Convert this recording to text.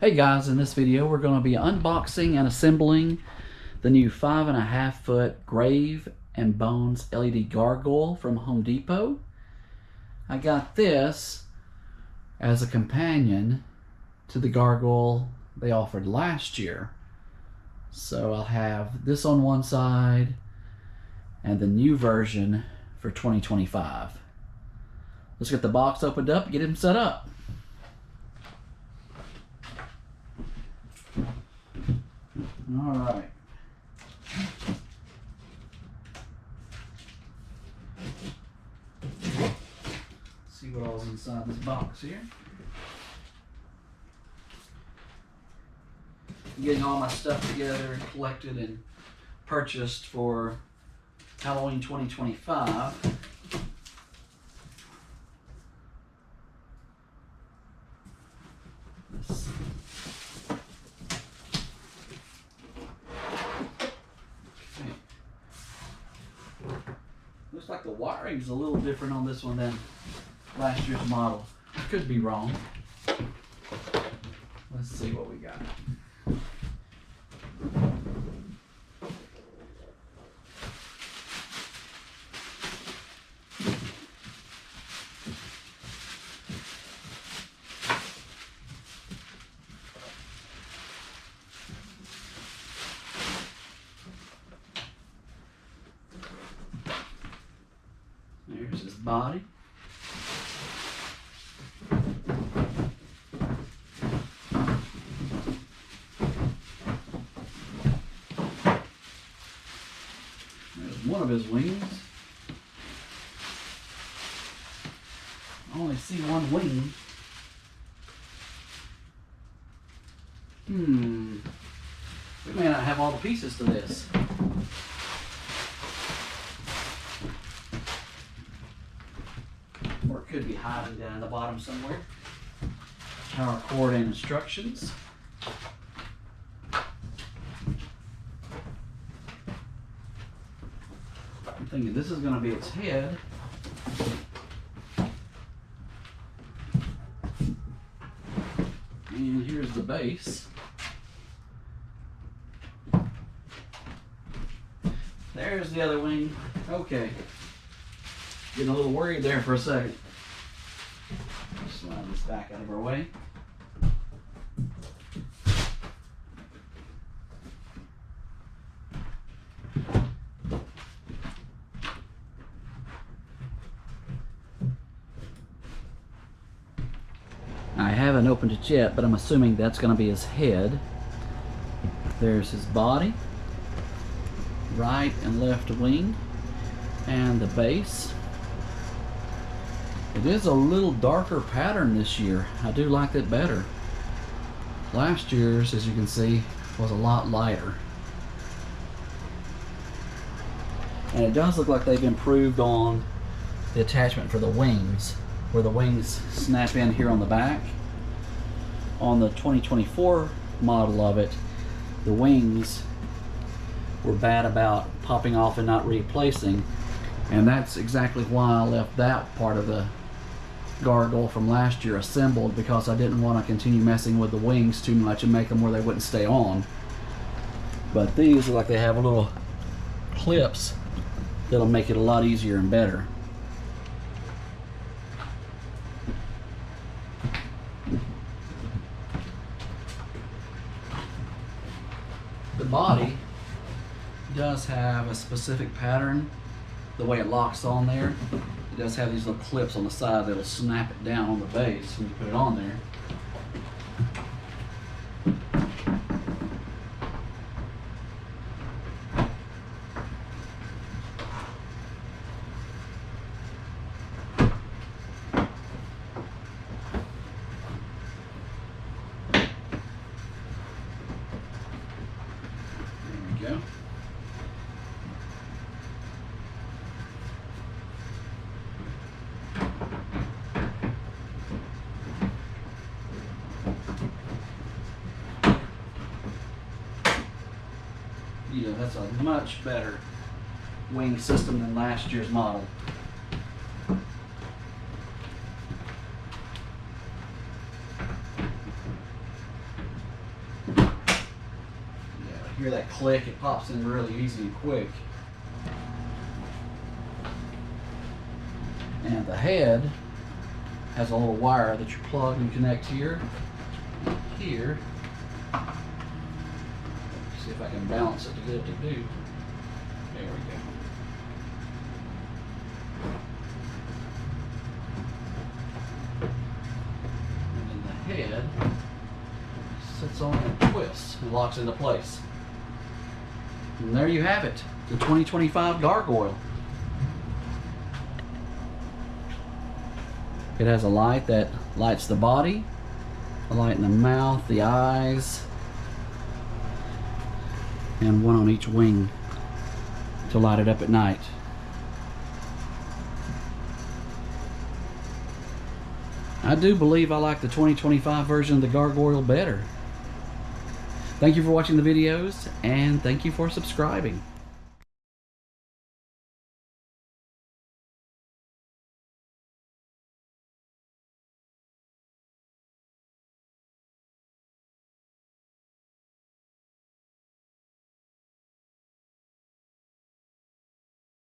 Hey guys, in this video we're going to be unboxing and assembling the new 5.5 foot Grave and Bones LED Gargoyle from Home Depot. I got this as a companion to the Gargoyle they offered last year. So I'll have this on one side and the new version for 2025. Let's get the box opened up and get him set up. All right. See what all's inside this box here. Getting all my stuff together and collected and purchased for Halloween 2025. Let's see. Looks like the wiring's a little different on this one than last year's model. I could be wrong. Let's see what we got. There's his body. There's one of his wings. I only see one wing. We may not have all the pieces to this. Or it could be hiding down in the bottom somewhere. Power cord and instructions. I'm thinking this is going to be its head. And here's the base. There's the other wing. Okay. Getting a little worried there for a second. Slide this back out of our way. I haven't opened it yet, but I'm assuming that's going to be his head. There's his body, right and left wing, and the base. It is a little darker pattern this year. I do like that better. Last year's, as you can see, was a lot lighter. And it does look like they've improved on the attachment for the wings, where the wings snap in here on the back. On the 2024 model of it, the wings were bad about popping off and not replacing, and that's exactly why I left that part of the Gargoyle from last year assembled, because I didn't want to continue messing with the wings too much and make them where they wouldn't stay on. But these look like they have little clips that'll make it a lot easier and better. The body does have a specific pattern, the way it locks on there. It does have these little clips on the side that'll snap it down on the base when you put it on there. There we go. Yeah, that's a much better wing system than last year's model. Hear that click? It pops in really easy and quick. And the head has a little wire that you plug and connect here. Here. See if I can balance it to get it to do. There we go. And then the head sits on and twists and locks into place. And there you have it, the 2025 Gargoyle. It has a light that lights the body, a light in the mouth, the eyes, and one on each wing to light it up at night. I do believe I like the 2025 version of the Gargoyle better. Thank you for watching the videos, and thank you for subscribing.